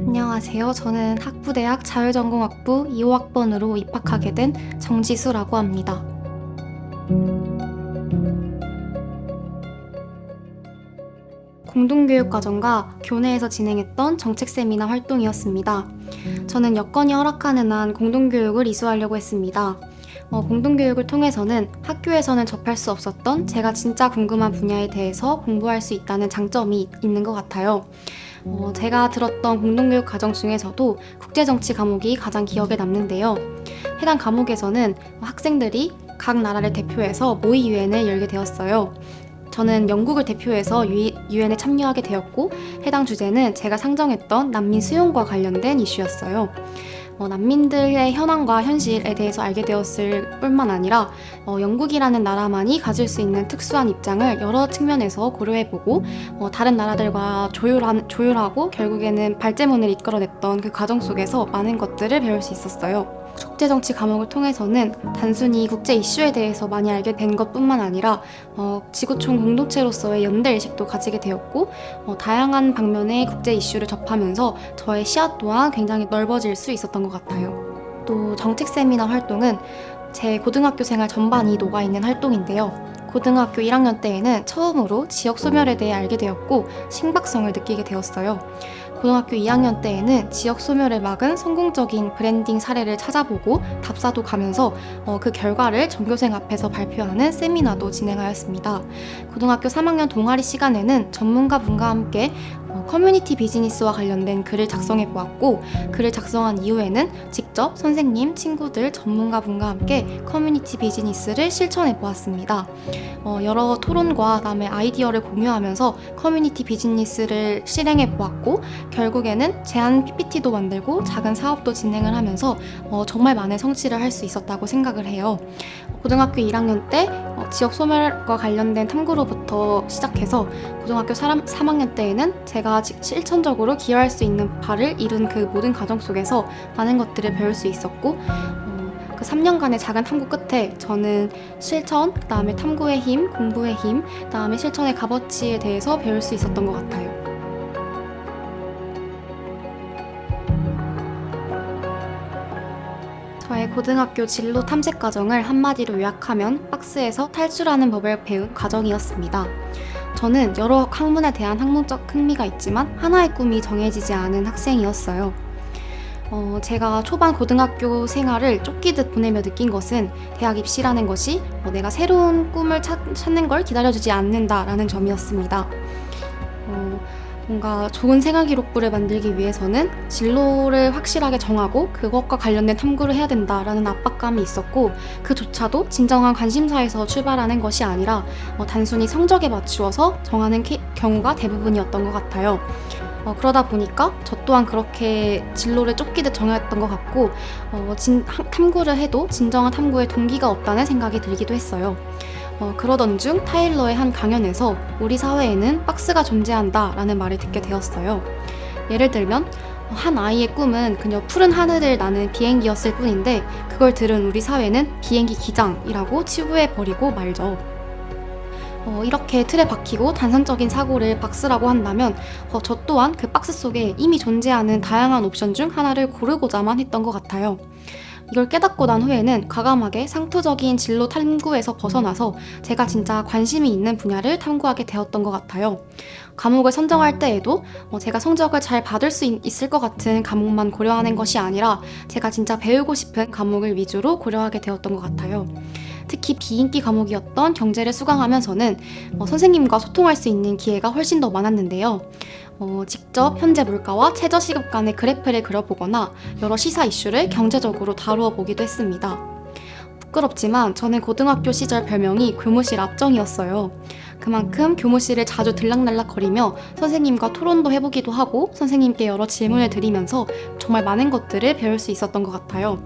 안녕하세요. 저는 학부대학 자율전공학부 2호학번으로 입학하게 된 정지수라고 합니다. 공동교육과정과 교내에서 진행했던 정책 세미나 활동이었습니다. 저는 여건이 허락하는 한 공동교육을 이수하려고 했습니다. 공동교육을 통해서는 학교에서는 접할 수 없었던 제가 진짜 궁금한 분야에 대해서 공부할 수 있다는 장점이 있는 것 같아요. 제가 들었던 공동교육 과정 중에서도 국제정치 과목이 가장 기억에 남는데요. 해당 과목에서는 학생들이 각 나라를 대표해서 모의 유엔을 열게 되었어요. 저는 영국을 대표해서 유엔에 참여하게 되었고, 해당 주제는 제가 상정했던 난민 수용과 관련된 이슈였어요. 난민들의 현황과 현실에 대해서 알게 되었을 뿐만 아니라 영국이라는 나라만이 가질 수 있는 특수한 입장을 여러 측면에서 고려해보고 다른 나라들과 조율하고 결국에는 발제문을 이끌어냈던 그 과정 속에서 많은 것들을 배울 수 있었어요. 국제정치 과목을 통해서는 단순히 국제 이슈에 대해서 많이 알게 된 것뿐만 아니라 지구촌 공동체로서의 연대의식도 가지게 되었고, 다양한 방면의 국제 이슈를 접하면서 저의 시야 또한 굉장히 넓어질 수 있었던 것 같아요. 또 정책 세미나 활동은 제 고등학교 생활 전반이 녹아있는 활동인데요. 고등학교 1학년 때에는 처음으로 지역 소멸에 대해 알게 되었고 신박성을 느끼게 되었어요. 고등학교 2학년 때에는 지역 소멸을 막은 성공적인 브랜딩 사례를 찾아보고 답사도 가면서 그 결과를 전교생 앞에서 발표하는 세미나도 진행하였습니다. 고등학교 3학년 동아리 시간에는 전문가분과 함께 커뮤니티 비즈니스와 관련된 글을 작성해 보았고, 글을 작성한 이후에는 직접 선생님, 친구들, 전문가분과 함께 커뮤니티 비즈니스를 실천해 보았습니다. 여러 토론과 그다음에 아이디어를 공유하면서 커뮤니티 비즈니스를 실행해 보았고, 결국에는 제안 PPT도 만들고 작은 사업도 진행을 하면서 정말 많은 성취를 할 수 있었다고 생각을 해요. 고등학교 1학년 때 지역 소멸과 관련된 탐구로부터 시작해서 고등학교 3학년 때에는 제가 실천적으로 기여할 수 있는 바를 이룬 그 모든 과정 속에서 많은 것들을 배울 수 있었고, 그 3년간의 작은 탐구 끝에 저는 실천, 그 다음에 탐구의 힘, 공부의 힘, 그 다음에 실천의 값어치에 대해서 배울 수 있었던 것 같아요. 저의 고등학교 진로 탐색 과정을 한마디로 요약하면 박스에서 탈출하는 법을 배운 과정이었습니다. 저는 여러 학문에 대한 학문적 흥미가 있지만 하나의 꿈이 정해지지 않은 학생이었어요. 제가 초반 고등학교 생활을 쫓기듯 보내며 느낀 것은 대학 입시라는 것이 내가 새로운 꿈을 찾는 걸 기다려주지 않는다라는 점이었습니다. 뭔가 좋은 생활 기록부를 만들기 위해서는 진로를 확실하게 정하고 그것과 관련된 탐구를 해야 된다라는 압박감이 있었고, 그조차도 진정한 관심사에서 출발하는 것이 아니라 단순히 성적에 맞추어서 정하는 경우가 대부분이었던 것 같아요. 그러다 보니까 저 또한 그렇게 진로를 쫓기듯 정했던 것 같고, 탐구를 해도 진정한 탐구에 동기가 없다는 생각이 들기도 했어요. 그러던 중 타일러의 한 강연에서 우리 사회에는 박스가 존재한다 라는 말을 듣게 되었어요. 예를 들면 한 아이의 꿈은 그저 푸른 하늘을 나는 비행기였을 뿐인데, 그걸 들은 우리 사회는 비행기 기장이라고 치부해버리고 말죠. 이렇게 틀에 박히고 단선적인 사고를 박스라고 한다면 저 또한 그 박스 속에 이미 존재하는 다양한 옵션 중 하나를 고르고자만 했던 것 같아요. 이걸 깨닫고 난 후에는 과감하게 상투적인 진로 탐구에서 벗어나서 제가 진짜 관심이 있는 분야를 탐구하게 되었던 것 같아요. 과목을 선정할 때에도 제가 성적을 잘 받을 수 있을 것 같은 과목만 고려하는 것이 아니라 제가 진짜 배우고 싶은 과목을 위주로 고려하게 되었던 것 같아요. 특히 비인기 과목이었던 경제를 수강하면서는 선생님과 소통할 수 있는 기회가 훨씬 더 많았는데요. 직접 현재 물가와 최저시급 간의 그래프를 그려보거나 여러 시사 이슈를 경제적으로 다루어 보기도 했습니다. 부끄럽지만 저는 고등학교 시절 별명이 교무실 압정이었어요. 그만큼 교무실을 자주 들락날락거리며 선생님과 토론도 해보기도 하고 선생님께 여러 질문을 드리면서 정말 많은 것들을 배울 수 있었던 것 같아요.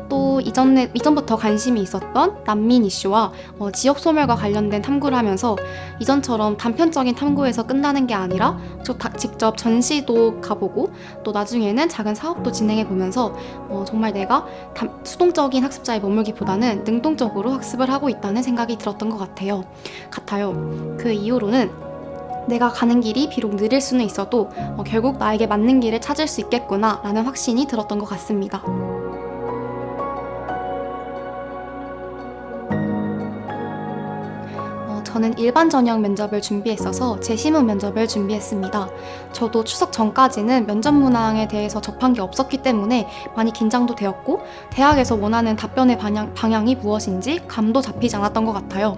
또 이전부터 관심이 있었던 난민 이슈와 지역 소멸과 관련된 탐구를 하면서 이전처럼 단편적인 탐구에서 끝나는 게 아니라 직접 전시도 가보고 또 나중에는 작은 사업도 진행해보면서 정말 내가 수동적인 학습자에 머물기보다는 능동적으로 학습을 하고 있다는 생각이 들었던 것 같아요. 그 이후로는 내가 가는 길이 비록 느릴 수는 있어도 결국 나에게 맞는 길을 찾을 수 있겠구나 라는 확신이 들었던 것 같습니다. 저는 일반 전형 면접을 준비했어서 재시문 면접을 준비했습니다. 저도 추석 전까지는 면접 문항에 대해서 접한 게 없었기 때문에 많이 긴장도 되었고 대학에서 원하는 답변의 방향이 무엇인지 감도 잡히지 않았던 것 같아요.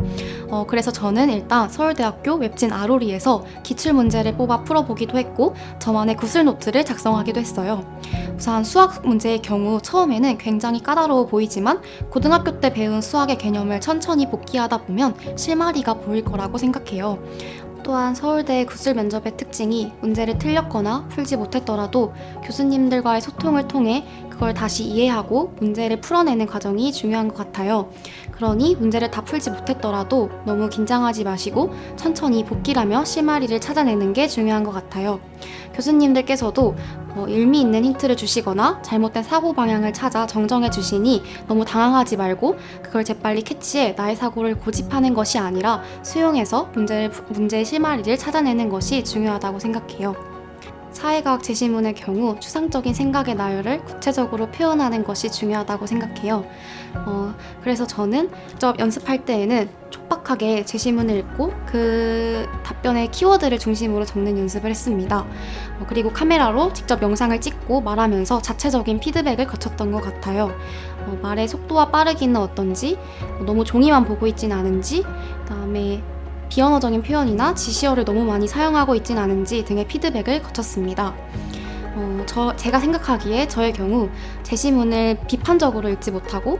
그래서 저는 일단 서울대학교 웹진 아로리에서 기출문제를 뽑아 풀어보기도 했고 저만의 구슬노트를 작성하기도 했어요. 우선 수학 문제의 경우 처음에는 굉장히 까다로워 보이지만 고등학교 때 배운 수학의 개념을 천천히 복기하다 보면 실마리가 보일 거라고 생각해요. 또한 서울대 구술 면접의 특징이 문제를 틀렸거나 풀지 못했더라도 교수님들과의 소통을 통해 그걸 다시 이해하고 문제를 풀어내는 과정이 중요한 것 같아요. 그러니 문제를 다 풀지 못했더라도 너무 긴장하지 마시고 천천히 복기하며 실마리를 찾아내는 게 중요한 것 같아요. 교수님들께서도 의미 있는 힌트를 주시거나 잘못된 사고 방향을 찾아 정정해 주시니 너무 당황하지 말고 그걸 재빨리 캐치해 나의 사고를 고집하는 것이 아니라 수용해서 문제의 실마리를 찾아내는 것이 중요하다고 생각해요. 사회과학 제시문의 경우 추상적인 생각의 나열을 구체적으로 표현하는 것이 중요하다고 생각해요. 그래서 저는 직접 연습할 때에는 촉박하게 제시문을 읽고 그 답변의 키워드를 중심으로 적는 연습을 했습니다. 그리고 카메라로 직접 영상을 찍고 말하면서 자체적인 피드백을 거쳤던 것 같아요. 말의 속도와 빠르기는 어떤지, 너무 종이만 보고 있진 않은지, 그다음에 비언어적인 표현이나 지시어를 너무 많이 사용하고 있진 않은지 등의 피드백을 거쳤습니다. 제가 생각하기에 저의 경우 제시문을 비판적으로 읽지 못하고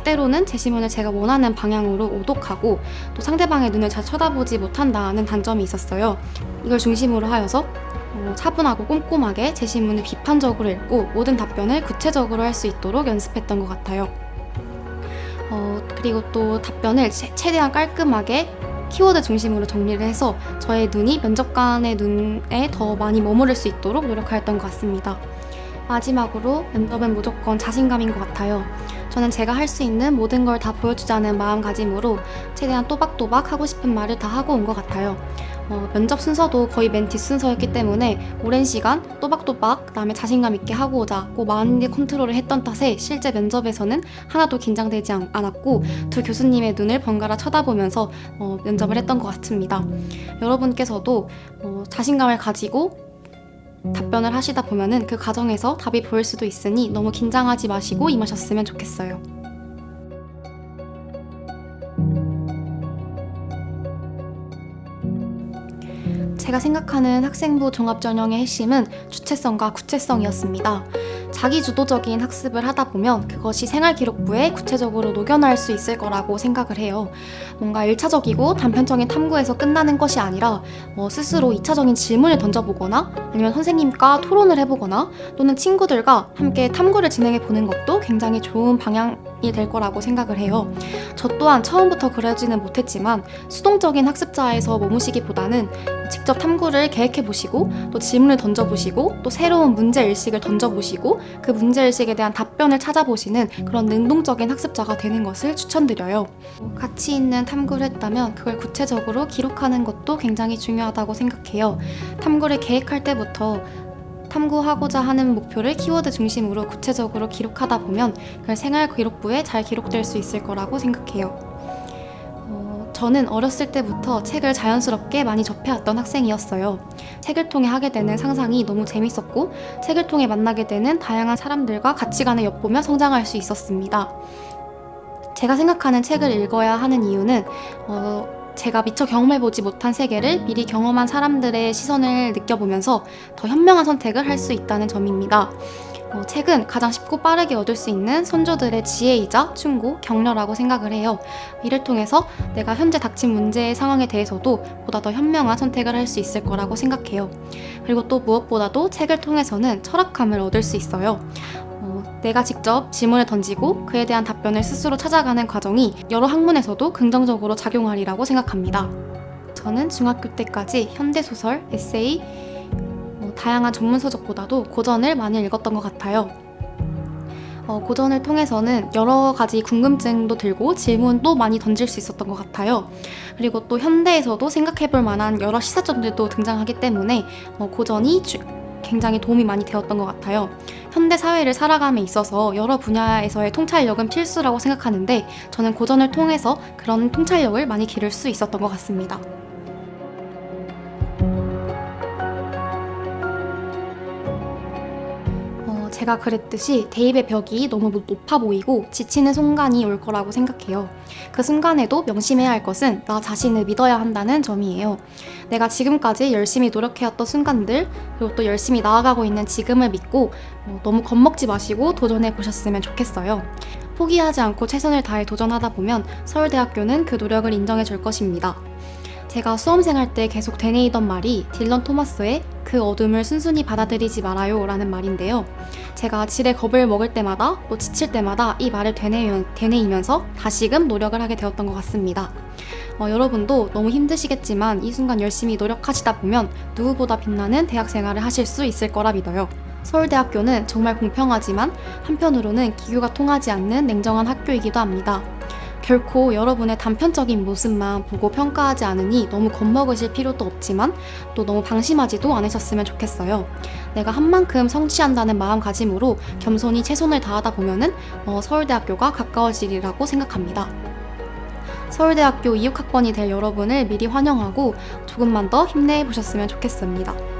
때로는 제시문을 제가 원하는 방향으로 오독하고 또 상대방의 눈을 잘 쳐다보지 못한다는 단점이 있었어요. 이걸 중심으로 하여서 차분하고 꼼꼼하게 제시문을 비판적으로 읽고 모든 답변을 구체적으로 할 수 있도록 연습했던 것 같아요. 그리고 또 답변을 최대한 깔끔하게 키워드 중심으로 정리를 해서 저의 눈이 면접관의 눈에 더 많이 머무를 수 있도록 노력하였던 것 같습니다. 마지막으로 면접은 무조건 자신감인 것 같아요. 저는 제가 할 수 있는 모든 걸 다 보여주자는 마음가짐으로 최대한 또박또박 하고 싶은 말을 다 하고 온 것 같아요. 면접 순서도 거의 맨 뒷순서였기 때문에 오랜 시간 또박또박 그다음에 자신감 있게 하고 오자고 마인드 컨트롤을 했던 탓에 실제 면접에서는 하나도 긴장되지 않았고 두 교수님의 눈을 번갈아 쳐다보면서 면접을 했던 것 같습니다. 여러분께서도 자신감을 가지고 답변을 하시다 보면은 그 과정에서 답이 보일 수도 있으니 너무 긴장하지 마시고 임하셨으면 좋겠어요. 제가 생각하는 학생부 종합전형의 핵심은 주체성과 구체성이었습니다. 자기주도적인 학습을 하다 보면 그것이 생활기록부에 구체적으로 녹여낼 수 있을 거라고 생각을 해요. 뭔가 1차적이고 단편적인 탐구에서 끝나는 것이 아니라 스스로 2차적인 질문을 던져보거나 아니면 선생님과 토론을 해보거나 또는 친구들과 함께 탐구를 진행해 보는 것도 굉장히 좋은 방향이 될 거라고 생각을 해요. 저 또한 처음부터 그러지는 못했지만 수동적인 학습자에서 머무시기보다는 직접 탐구를 계획해보시고 또 질문을 던져보시고 또 새로운 문제의식을 던져보시고 그 문제의식에 대한 답변을 찾아보시는 그런 능동적인 학습자가 되는 것을 추천드려요. 가치 있는 탐구를 했다면 그걸 구체적으로 기록하는 것도 굉장히 중요하다고 생각해요. 탐구를 계획할 때부터 탐구하고자 하는 목표를 키워드 중심으로 구체적으로 기록하다 보면 그걸 생활 기록부에 잘 기록될 수 있을 거라고 생각해요. 저는 어렸을 때부터 책을 자연스럽게 많이 접해왔던 학생이었어요. 책을 통해 하게 되는 상상이 너무 재밌었고 책을 통해 만나게 되는 다양한 사람들과 가치관을 엿보며 성장할 수 있었습니다. 제가 생각하는 책을 읽어야 하는 이유는 제가 미처 경험해보지 못한 세계를 미리 경험한 사람들의 시선을 느껴보면서 더 현명한 선택을 할 수 있다는 점입니다. 책은 가장 쉽고 빠르게 얻을 수 있는 선조들의 지혜이자 충고, 격려라고 생각을 해요. 이를 통해서 내가 현재 닥친 문제의 상황에 대해서도 보다 더 현명한 선택을 할 수 있을 거라고 생각해요. 그리고 또 무엇보다도 책을 통해서는 철학감을 얻을 수 있어요. 내가 직접 질문을 던지고 그에 대한 답변을 스스로 찾아가는 과정이 여러 학문에서도 긍정적으로 작용하리라고 생각합니다. 저는 중학교 때까지 현대소설, 에세이, 다양한 전문서적보다도 고전을 많이 읽었던 것 같아요. 고전을 통해서는 여러 가지 궁금증도 들고 질문도 많이 던질 수 있었던 것 같아요. 그리고 또 현대에서도 생각해볼 만한 여러 시사점들도 등장하기 때문에 고전이 굉장히 도움이 많이 되었던 것 같아요. 현대 사회를 살아감에 있어서 여러 분야에서의 통찰력은 필수라고 생각하는데 저는 고전을 통해서 그런 통찰력을 많이 기를 수 있었던 것 같습니다. 제가 그랬듯이 대입의 벽이 너무 높아 보이고 지치는 순간이 올 거라고 생각해요. 그 순간에도 명심해야 할 것은 나 자신을 믿어야 한다는 점이에요. 내가 지금까지 열심히 노력해왔던 순간들, 그리고 또 열심히 나아가고 있는 지금을 믿고 너무 겁먹지 마시고 도전해 보셨으면 좋겠어요. 포기하지 않고 최선을 다해 도전하다 보면 서울대학교는 그 노력을 인정해 줄 것입니다. 제가 수험생활 때 계속 되뇌이던 말이 딜런 토마스의 그 어둠을 순순히 받아들이지 말아요 라는 말인데요. 제가 질에 겁을 먹을 때마다 또 지칠 때마다 이 말을 되뇌이면서 다시금 노력을 하게 되었던 것 같습니다. 여러분도 너무 힘드시겠지만 이 순간 열심히 노력하시다 보면 누구보다 빛나는 대학생활을 하실 수 있을 거라 믿어요. 서울대학교는 정말 공평하지만 한편으로는 기교가 통하지 않는 냉정한 학교이기도 합니다. 결코 여러분의 단편적인 모습만 보고 평가하지 않으니 너무 겁먹으실 필요도 없지만 또 너무 방심하지도 않으셨으면 좋겠어요. 내가 한 만큼 성취한다는 마음가짐으로 겸손히 최선을 다하다 보면은 서울대학교가 가까워지리라고 생각합니다. 서울대학교 26학번이 될 여러분을 미리 환영하고 조금만 더 힘내보셨으면 좋겠습니다.